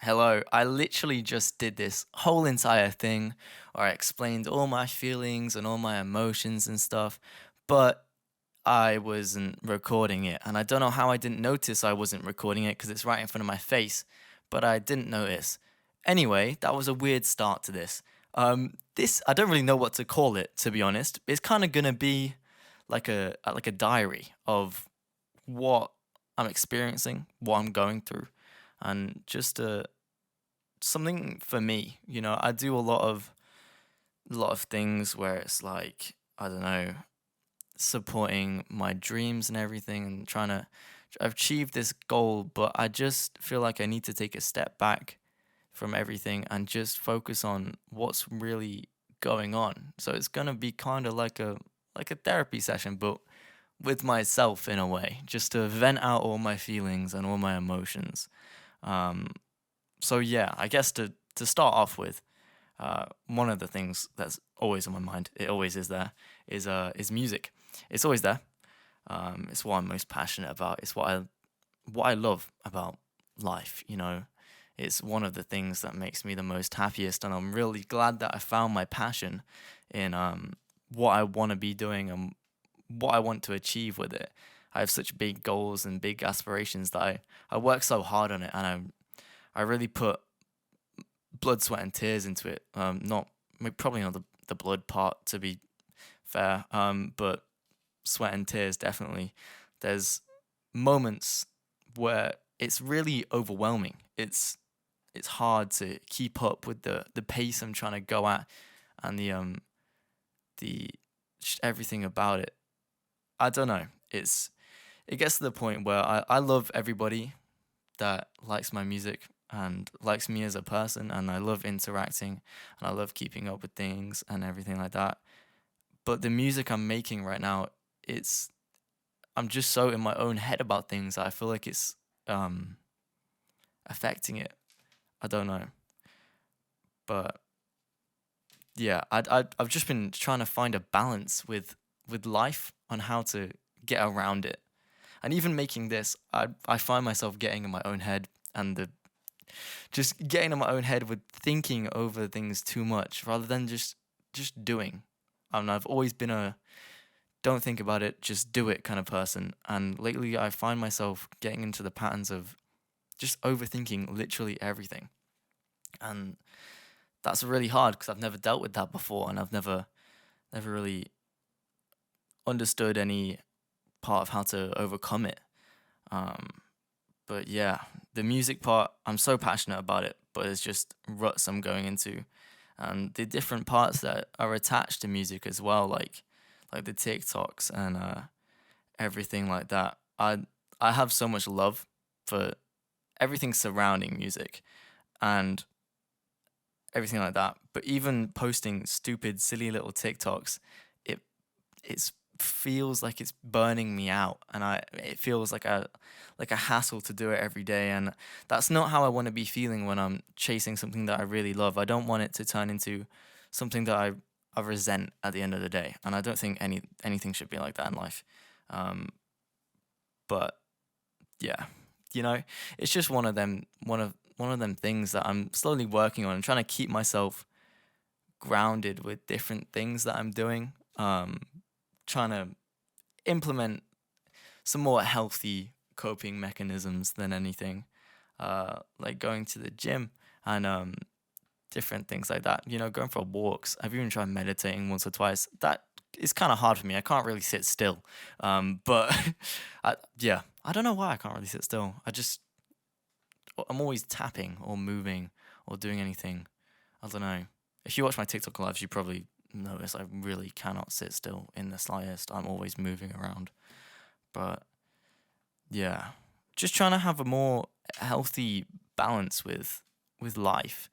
Hello, I literally just did this whole entire thing where I explained all my feelings and all my emotions and stuff, but I wasn't recording it. And I don't know how I didn't notice I wasn't recording it because it's right in front of my face, but I didn't notice. Anyway, that was a weird start to this. I don't really know what to call it, to be honest. It's kind of gonna be like a diary of what I'm experiencing, what I'm going through, and just something for me. I do a lot of things where it's like, I don't know, supporting my dreams and everything and trying to achieve this goal, but I just feel like I need to take a step back from everything and just focus on what's really going on. So it's gonna be kind of like a therapy session, but with myself in a way, just to vent out all my feelings and all my emotions. Um, so yeah, I guess to start off with, one of the things that's always on my mind, it always is there, is music. It's always there. It's what I'm most passionate about. It's what I love about life. It's one of the things that makes me the most happiest, and I'm really glad that I found my passion in what I want to be doing and what I want to achieve with it. I have such big goals and big aspirations that I work so hard on it, and I really put blood, sweat, and tears into it. Not probably not the blood part, to be fair, but sweat and tears definitely. There's moments where it's really overwhelming. It's hard to keep up with the pace I'm trying to go at, and the just everything about it. I don't know. It gets to the point where I love everybody that likes my music and likes me as a person, and I love interacting and I love keeping up with things and everything like that. But the music I'm making right now, it's I'm just so in my own head about things that I feel like it's um affecting it. I don't know. But yeah, I've just been trying to find a balance with life on how to get around it. And even making this, I find myself getting in my own head, and the just getting in my own head with thinking over things too much rather than just doing. I've always been a don't think about it, just do it kind of person. And lately I find myself getting into the patterns of just overthinking literally everything. And that's really hard because I've never dealt with that before, and I've never really understood any part of how to overcome it. Um, but yeah, the music part, I'm so passionate about it, but it's just ruts I'm going into, and the different parts that are attached to music as well, like the TikToks and everything like that. I have so much love for everything surrounding music and everything like that. But even posting stupid, silly little TikToks, it it's feels like it's burning me out, and it feels like a hassle to do it every day, and that's not how I want to be feeling when I'm chasing something that I really love. I don't want it to turn into something that I resent at the end of the day, and I don't think anything should be like that in life. Um, but yeah, you know, it's just one of them things that I'm slowly working on and trying to keep myself grounded with different things that I'm doing. Trying to implement some more healthy coping mechanisms than anything, like going to the gym and different things like that. Going for walks. I've even tried meditating once or twice. That is kind of hard for me. I can't really sit still. But yeah, I don't know why I can't really sit still. I'm always tapping or moving or doing anything. I don't know. If you watch my TikTok lives, you probably notice I really cannot sit still in the slightest. I'm always moving around. But yeah, just trying to have a more healthy balance with life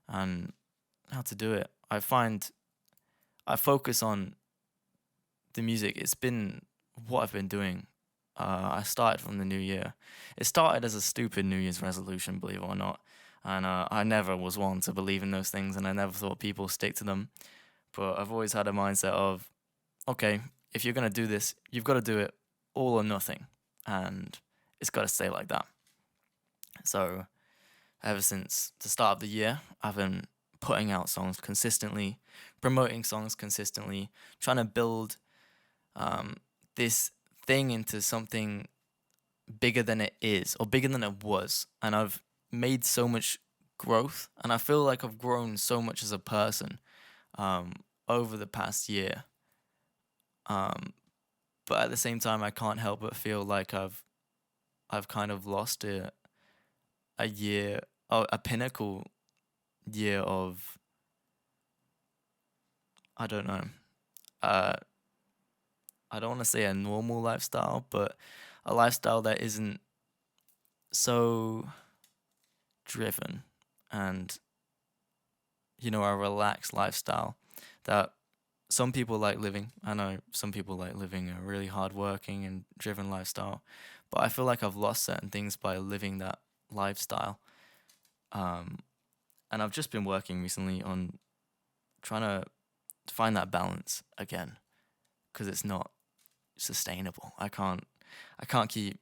and how to do it. I find I focus on the music. It's been what I've been doing. I started from the new year. It started as a stupid New Year's resolution, believe it or not. And I never was one to believe in those things, and I never thought people stick to them. But I've always had a mindset of, okay, if you're gonna do this, you've got to do it all or nothing, and it's got to stay like that. So ever since the start of the year. I've been putting out songs consistently, promoting songs consistently, trying to build um, this thing into something bigger than it is or bigger than it was. And I've made so much growth, and I feel like I've grown so much as a person um, over the past year. Um, but at the same time, I can't help but feel like I've kind of lost a year, a pinnacle year of, I don't know. Uh, I don't want to say a normal lifestyle, but a lifestyle that isn't so driven and, a relaxed lifestyle that some people like living. I know some people like living a really hardworking and driven lifestyle, but I feel like I've lost certain things by living that lifestyle. Um, and I've just been working recently on trying to find that balance again because it's not sustainable. I can't keep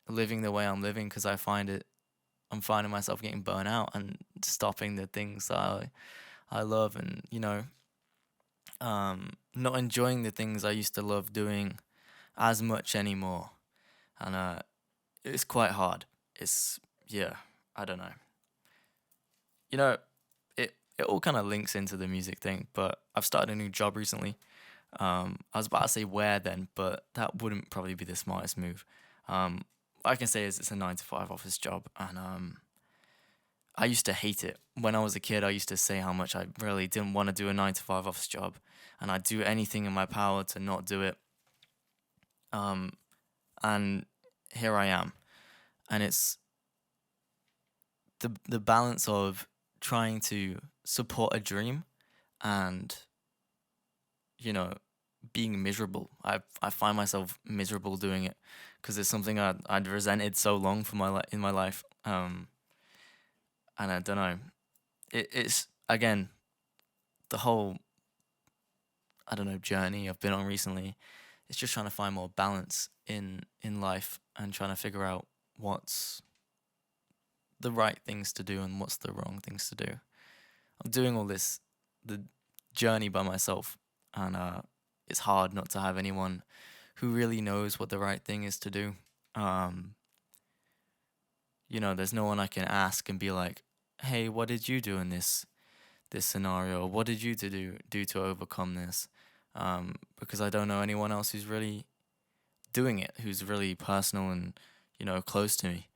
living the way I'm living because I'm finding myself getting burnt out and stopping the things that I love, and not enjoying the things I used to love doing as much anymore. And it's quite hard. It's Yeah, I don't know. You know, it all kind of links into the music thing, but I've started a new job recently. I was about to say where then, but that wouldn't probably be the smartest move. Um, what I can say is it's a 9 to 5 office job, and I used to hate it. When I was a kid, I used to say how much I really didn't want to do a 9 to 5 office job, and I'd do anything in my power to not do it. Um, and here I am, and it's the balance of trying to support a dream and you know being miserable. I find myself miserable doing it because it's something I'd resented so long for in my life. And I don't know. It's again the whole, I don't know, journey I've been on recently. It's just trying to find more balance in life and trying to figure out what's the right things to do and what's the wrong things to do. I'm doing all this, the journey by myself, and it's hard not to have anyone who really knows what the right thing is to do. Um, there's no one I can ask and be like, "Hey, what did you do in this scenario? What did you to do to overcome this?" Because I don't know anyone else who's really doing it, who's really personal and close to me.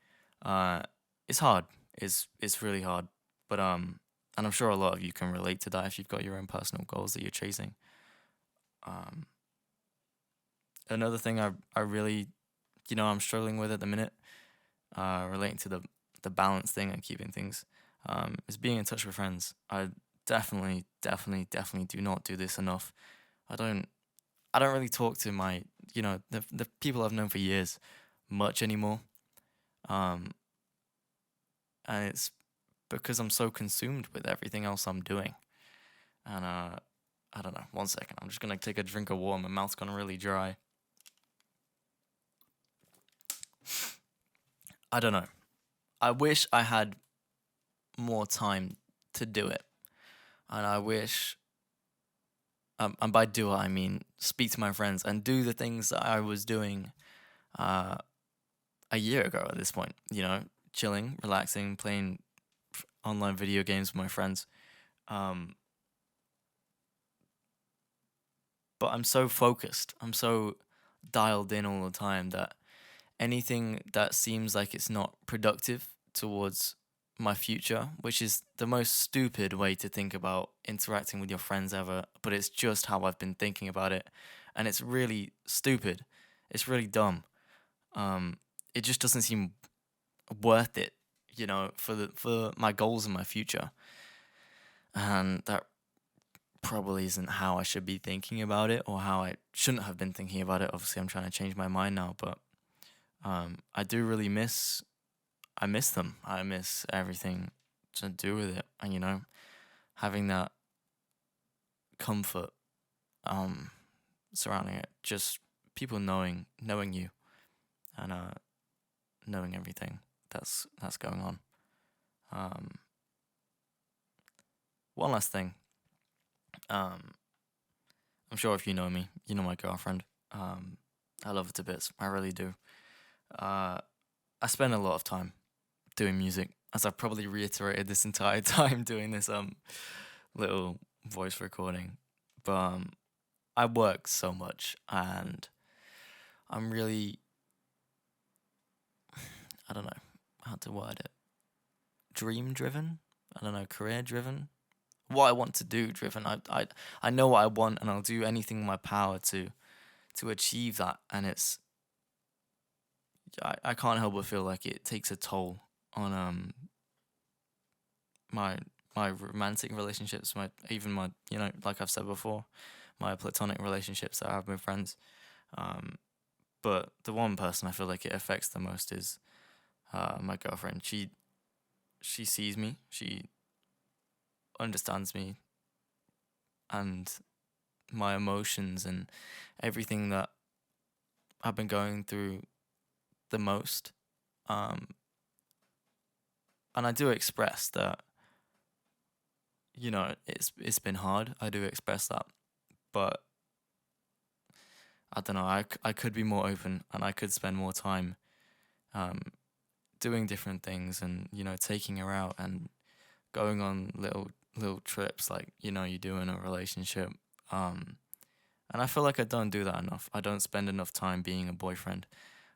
Uh, it's hard. It's really hard, but and I'm sure a lot of you can relate to that if you've got your own personal goals that you're chasing. Um, Another thing I really I'm struggling with at the minute, relating to the balance thing and keeping things, is being in touch with friends. I definitely do not do this enough. I don't I don't really talk to my the people I've known for years much anymore. Um, and it's because I'm so consumed with everything else I'm doing. And I don't know. One second, I'm just gonna take a drink of water. My mouth's gonna really dry. I don't know. I wish I had more time to do it, and I wish, and by do it I mean speak to my friends and do the things that I was doing uh, a year ago. At this point, chilling, relaxing, playing online video games with my friends. Um, but I'm so focused. I'm so dialed in all the time that anything that seems like it's not productive towards my future, which is the most stupid way to think about interacting with your friends ever, but it's just how I've been thinking about it. And it's really stupid. It's really dumb. Um, it just doesn't seem worth it, for my goals in my future. And that probably isn't how I should be thinking about it or how I shouldn't have been thinking about it. Obviously, I'm trying to change my mind now, but I do really I miss them. I miss everything to do with it, and having that comfort um, surrounding it, just people knowing you, and knowing everything that's going on. Um, One last thing. Um, I'm sure if you know me, you know my girlfriend. Um, I love her to bits. I really do. Uh, I spend a lot of time doing music, as I've probably reiterated this entire time doing this little voice recording. But I work so much, and I'm really, I don't know how to word it, dream driven. I don't know, career driven. What I want to do driven. I know what I want, and I'll do anything in my power to achieve that. And I can't help but feel like it takes a toll on my my romantic relationships, my even my, like I've said before, my platonic relationships that I have with friends. Um, but the one person I feel like it affects the most is my girlfriend. She sees me, she understands me, and my emotions and everything that I've been going through the most. Um, and I do express that, it's been hard. I do express that, but I don't know. I could be more open, and I could spend more time um, doing different things, and taking her out and going on little trips like you do in a relationship. Um, and I feel like I don't do that enough. I don't spend enough time being a boyfriend.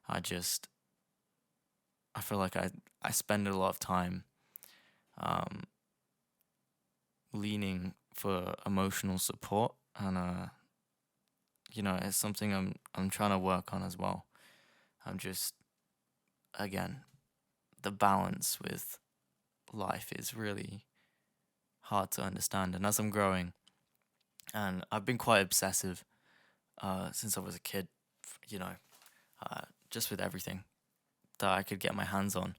I just I feel like I spend a lot of time um, leaning for emotional support, and it's something I'm trying to work on as well. I'm just, again, the balance with life is really hard to understand, and as I'm growing, and I've been quite obsessive since I was a kid, you know, just with everything that I could get my hands on.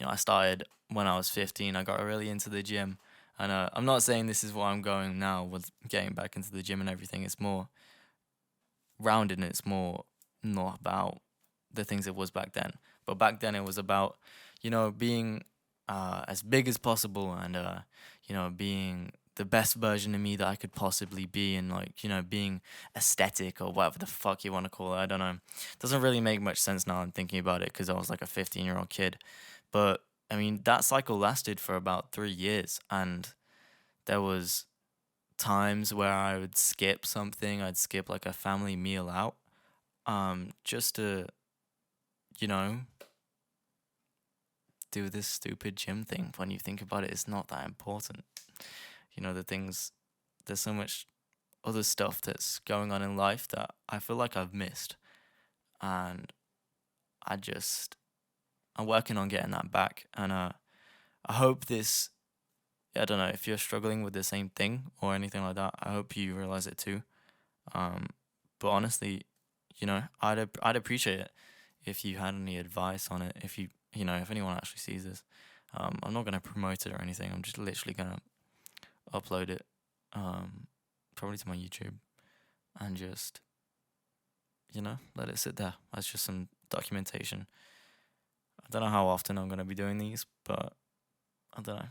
I started when I was 15. I got really into the gym, and I'm not saying this is what I'm going now with getting back into the gym and everything. It's more rounded, and it's more not about the things it was back then. But back then it was about, being as big as possible, and being the best version of me that I could possibly be, and like, being aesthetic or whatever the fuck you want to call it. I don't know. Doesn't really make much sense now I'm thinking about it, because I was like a 15-year-old kid. But I mean, that cycle lasted for about 3 years, and there was times where I would skip something. I'd skip like a family meal out, just to, you know, do this stupid gym thing. When you think about it, it's not that important. The things, there's so much other stuff that's going on in life that I feel like I've missed. And I just, I'm working on getting that back. And I hope this, I don't know, if you're struggling with the same thing or anything like that, I hope you realize it too. Um, but honestly, I'd appreciate it if you had any advice on it. If if anyone actually sees this, I'm not gonna promote it or anything. I'm just literally gonna upload it, um, probably to my YouTube, and just let it sit there as just some documentation. I don't know how often I'm gonna be doing these, but I don't know,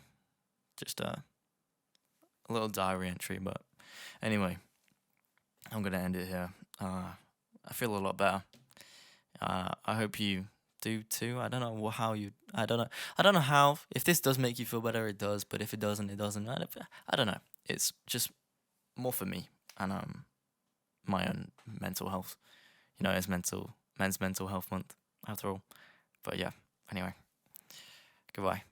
just a little diary entry. But anyway, I'm gonna end it here. I feel a lot better. I hope you do too. I don't know how you. I don't know. I don't know how. If this does make you feel better, it does. But if it doesn't, it doesn't. I don't know. It's just more for me, and my own mental health. It's men's mental health month after all. But yeah. Anyway, goodbye.